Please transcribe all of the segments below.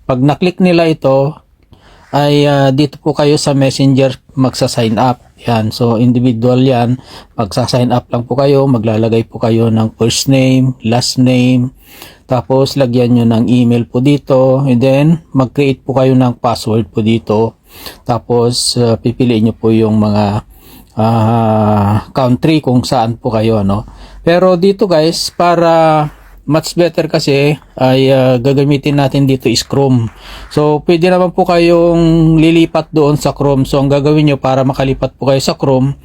Pag na-click nila ito, ay dito po kayo sa Messenger magsa-sign up. Yan. So, individual yan. Magsa-sign up lang po kayo. Maglalagay po kayo ng first name, last name. Tapos, lagyan nyo ng email po dito. And then, mag-create po kayo ng password po dito. Tapos, pipiliin nyo po yung mga country kung saan po kayo. Ano? Pero dito guys, para much better kasi ay gagamitin natin dito is Chrome. So pwede naman po kayong lilipat doon sa Chrome. So ang gagawin nyo para makalipat po kayo sa Chrome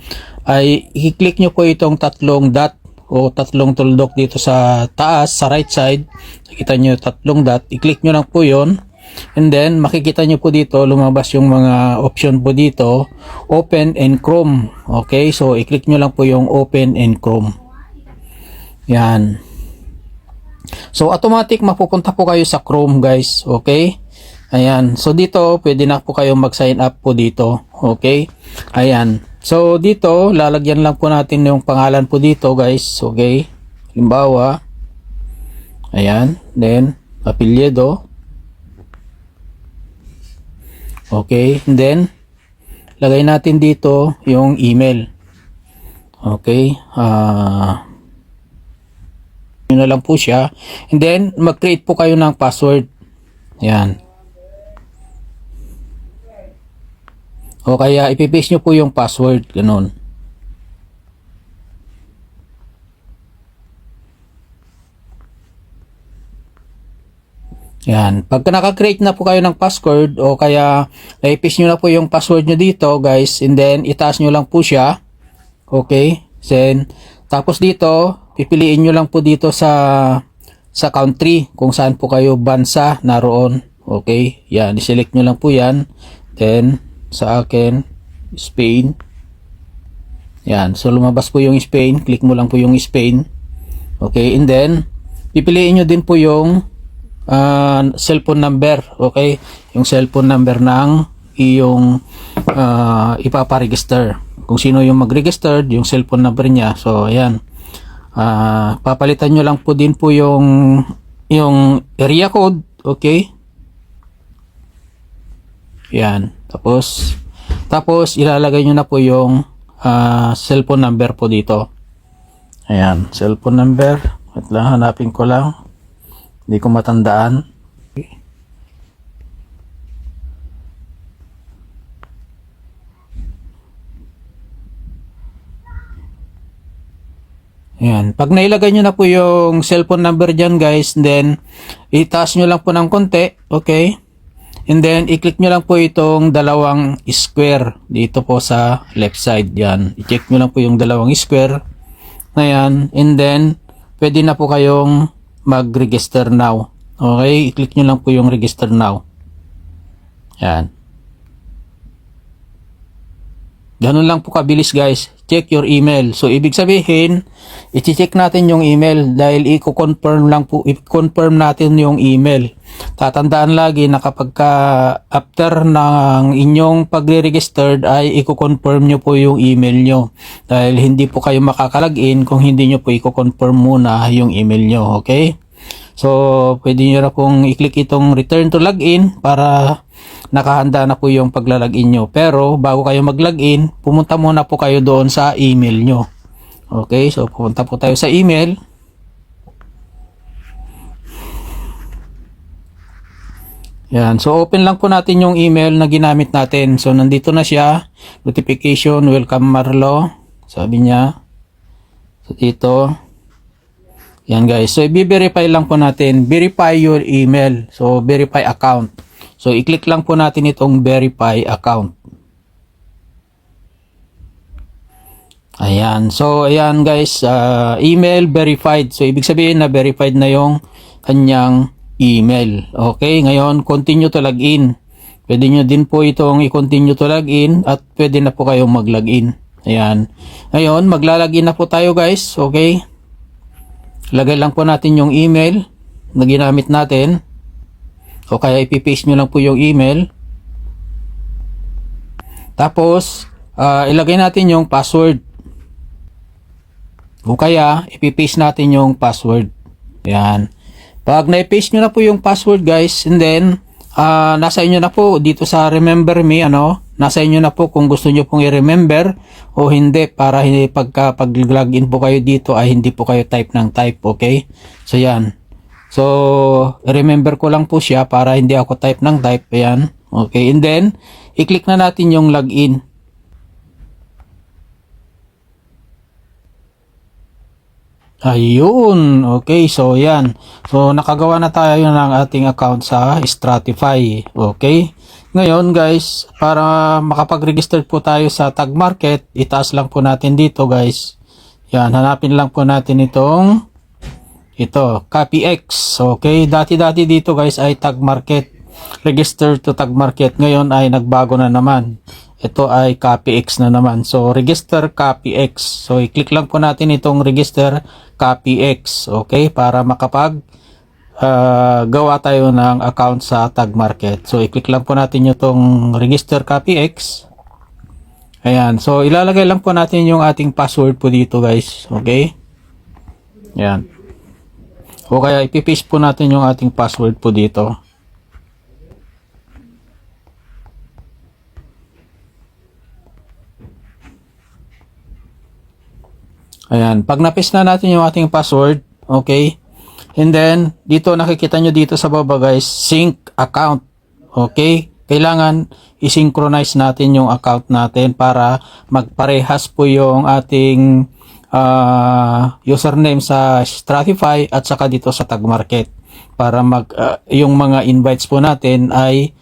ay i-click nyo po itong tatlong dot o tatlong tuldok dito sa taas, sa right side. Nakita nyo tatlong dot, i-click nyo lang po yon. And then makikita nyo po dito lumabas yung mga option po dito, Open and Chrome. Okay, so i-click nyo lang po yung Open and Chrome. Yan. So, automatic mapupunta po kayo sa Chrome guys. Okay? Ayan. So, dito, pwede na po kayong mag-sign up po dito. Okay? Ayan. So, dito, lalagyan lang po natin yung pangalan po dito guys. Okay? Halimbawa. Ayan. Then, apelyido. Okay? And then, lagay natin dito yung email. Okay? Yun na lang po siya. And then, mag-create po kayo ng password. Ayan. O kaya, ipipaste nyo po yung password. Ganun. Ayan. Pagka naka-create na po kayo ng password, o kaya, ipaste nyo na po yung password nyo dito, guys. And then, itaas nyo lang po siya. Okay. Then, tapos dito, pipiliin nyo lang po dito sa country kung saan po kayo bansa naroon. Okay, yan, i-select nyo lang po yan. Then, sa akin, Spain. Yan, so lumabas po yung Spain. Click mo lang po yung Spain. Okay, and then, pipiliin nyo din po yung cellphone number. Okay, yung cellphone number ng iyong ipaparegister. Kung sino yung mag-register, yung cellphone number niya. So, ayan. Papalitan nyo lang po din po yung area code. Okay. Yan. Tapos ilalagay nyo na po yung cellphone number po dito. Ayan. Cellphone number. Wait lang, hanapin ko lang. Hindi ko matandaan. Okay. Ayan. Pag nailagay nyo na po yung cellphone number dyan guys, then itaas nyo lang po ng konti. Okay. And then i-click nyo lang po itong dalawang square dito po sa left side. Yan. I-check nyo lang po yung dalawang square. Ayan. And then pwede na po kayong mag-register now. Okay. I-click nyo lang po yung register now. Yan. Ganun lang po kabilis guys. Check your email. So, ibig sabihin, i-check natin yung email dahil i-confirm natin yung email. Tatandaan lagi na kapag after ng inyong pagre-registered ay i-confirm nyo po yung email nyo. Dahil hindi po kayo makakalagin kung hindi nyo po i-confirm muna yung email nyo. Okay? So, pwede nyo na pong i-click itong return to login para nakahanda na po yung paglalagin nyo. Pero, bago kayo mag-login, pumunta muna po kayo doon sa email nyo. Okay, so pupunta po tayo sa email. Yan, so open lang po natin yung email na ginamit natin. So, nandito na siya. Notification, welcome Marlo. Sabi niya. So, dito. Yan guys. So, i-verify lang po natin. Verify your email. So, verify account. So, i-click lang po natin itong verify account. Ayan. So, ayan guys. Email verified. So, ibig sabihin na verified na yung kanyang email. Okay. Ngayon, continue to login. Pwede nyo din po itong i-continue to login at pwede na po kayong mag-login. Ayan. Ngayon, maglalagin na po tayo guys. Okay. Lagay lang po natin yung email na ginamit natin. O kaya ipipaste nyo lang po yung email. Tapos, ilagay natin yung password. O kaya, ipipaste natin yung password. Ayan. Pag na-paste nyo na po yung password guys, and then, nasa inyo na po dito sa remember me, nasa inyo na po kung gusto nyo pong i-remember o hindi, para hindi pag login po kayo dito ay hindi po kayo type ng type, okay? So yan. So remember ko lang po siya para hindi ako type ng type, ayan. Okay, and then i-click na natin yung login. Ayun, okay, so yan. So nakagawa na tayo ng ating account sa Stratify, okay? Ngayon guys, para makapag-register po tayo sa Tag Market, itaas lang po natin dito guys. Yan, hanapin lang po natin ito, CopyX, okay? Dati dito guys ay Tag Market, register to Tag Market. Ngayon ay nagbago na naman. Ito ay CopyX na naman. So, register CopyX. So, i-click lang po natin itong register CopyX. Okay? Para makapag gawa tayo ng account sa Tag Market. So, i-click lang po natin itong register CopyX. Ayan. So, ilalagay lang po natin yung ating password po dito guys. Okay? Ayan. O kaya ipipaste po natin yung ating password po dito. Ayan, pag na-paste na natin yung ating password, okay? And then, dito nakikita nyo dito sa baba guys, sync account. Okay? Kailangan i-synchronize natin yung account natin para magparehas po yung ating username sa Stratify at saka dito sa Tag Market. Para yung mga invites po natin ay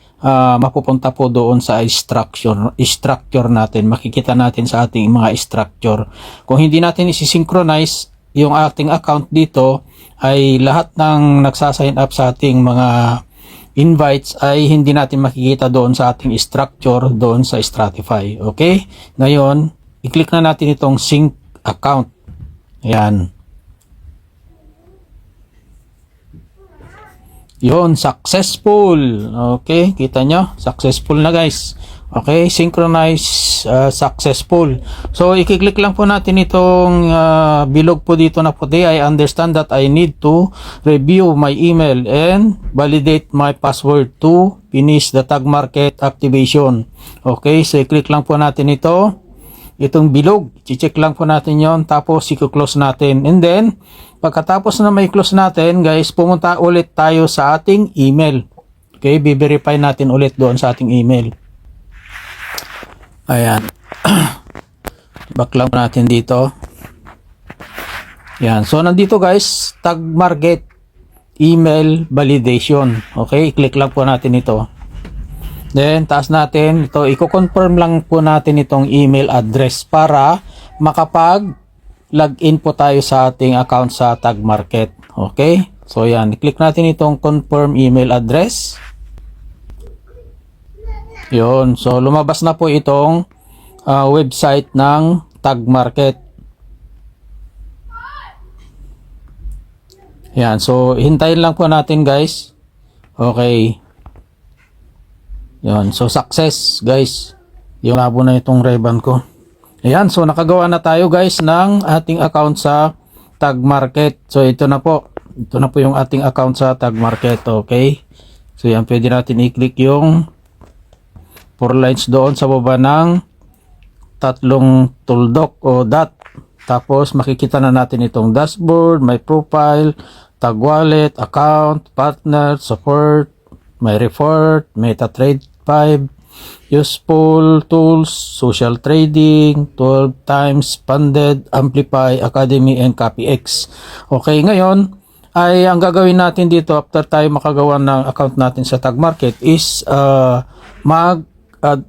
mapupunta po doon sa structure natin. Makikita natin sa ating mga structure. Kung hindi natin isi-synchronize yung ating account dito, ay lahat ng nagsasign up sa ating mga invites ay hindi natin makikita doon sa ating structure doon sa Stratify. Okay? Ngayon, i-click na natin itong sync account. Ayan. Yun, successful. Okay, kita nyo? Successful na guys. Okay, synchronize, successful. So, i-click lang po natin itong bilog po dito na puti. I understand that I need to review my email and validate my password to finish the Tag Market activation. Okay, so i-click lang po natin itong bilog. I-check lang po natin yon, tapos i-close natin. And then, pagkatapos na may close natin, guys, pumunta ulit tayo sa ating email. Okay, i-verify natin ulit doon sa ating email. Ayan. Back lang natin dito. Ayan. So, nandito guys, Tag Market email validation. Okay, i-click lang po natin ito. Then, taas natin ito. I-confirm lang po natin itong email address para makapag-login po tayo sa ating account sa Tag Market. Okay? So, yan. I-click natin itong confirm email address. Yun. So, lumabas na po itong website ng Tag Market. Yan. So, hintayin lang po natin guys. Okay. Yun. So, success guys. Yung labo na itong ribbon ko. Ayan. So, nakagawa na tayo guys ng ating account sa Tag Market. So, ito na po. Ito na po yung ating account sa Tag Market. Okay. So, yan. Pwede natin i-click yung 4 lines doon sa baba ng tatlong tuldok o dot. Tapos makikita na natin itong dashboard, my profile, Tag Wallet, account, partner, support, my report, MetaTrader 5, useful tools, social trading, 12 times funded, Amplify, Academy, and CopyX. Okay, ngayon ay ang gagawin natin dito after tayo makagawa ng account natin sa Tag Market is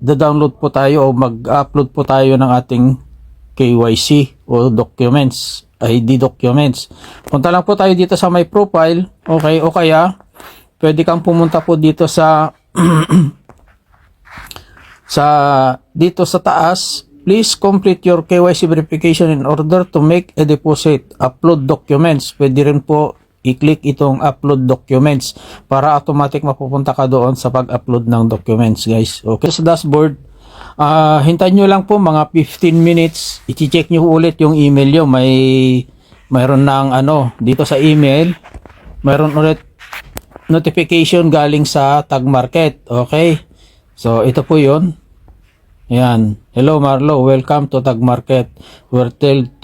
download po tayo o mag-upload po tayo ng ating KYC o documents, ID documents. Punta lang po tayo dito sa my profile, okay, o kaya pwede kang pumunta po dito sa dito sa taas. Please complete your KYC verification in order to make a deposit. Upload documents. Pwede rin po i-click itong upload documents para automatic mapupunta ka doon sa pag-upload ng documents guys. Okay, sa dashboard, hintayin nyo lang po mga 15 minutes. I-check nyo ulit yung email nyo. Mayroon ng dito sa email, mayroon ulit notification galing sa Tag Market. Okay? So, ito po yun. Ayan. Hello Marlo, welcome to Tag Market. We're thrilled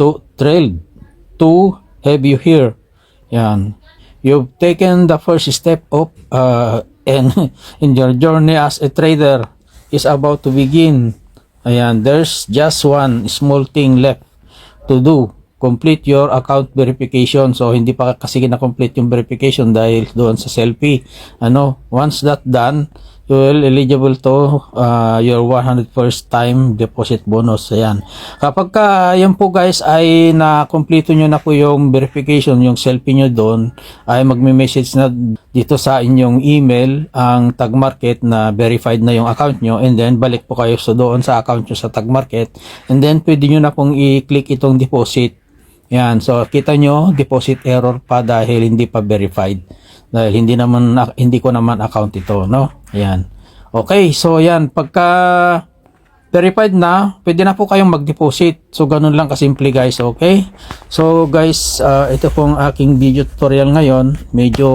to have you here. Ayan. You've taken the first step up and in your journey as a trader is about to begin. Ayan. There's just one small thing left to do. Complete your account verification. So, hindi pa kasi na-complete yung verification dahil doon sa selfie. Once that done, you will eligible to your 101st time deposit bonus. Ayan. Kapag yan po guys ay na-complete nyo na po yung verification, yung selfie nyo doon, ay magme-message na dito sa inyong email ang Tag Market na verified na yung account nyo, and then balik po kayo doon sa account nyo sa Tag Market, and then pwede nyo na pong i-click itong deposit. Yan, so kita nyo, deposit error pa dahil hindi pa verified. Dahil hindi ko naman account ito, no? Yan. Okay, so yan, pagka verified na, pwede na po kayong mag-deposit. So ganun lang kasimple guys, okay? So guys, ito pong aking video tutorial ngayon. Medyo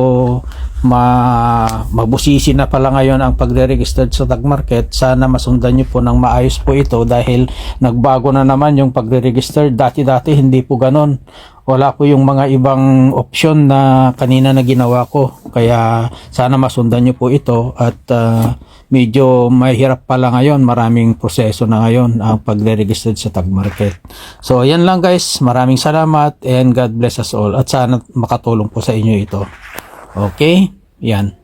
mabusisi na pala ngayon ang pagre-register sa Tag Market. Sana masundan nyo po ng maayos po ito dahil nagbago na naman yung pagre-register. Dati hindi po ganon. Wala po yung mga ibang option na kanina na ginawa ko. Kaya sana masundan nyo po ito at medyo mahirap pala ngayon. Maraming proseso na ngayon ang pagre-register sa Tag Market. So yan lang guys. Maraming salamat and God bless us all. At sana makatulong po sa inyo ito. Okay? Yan.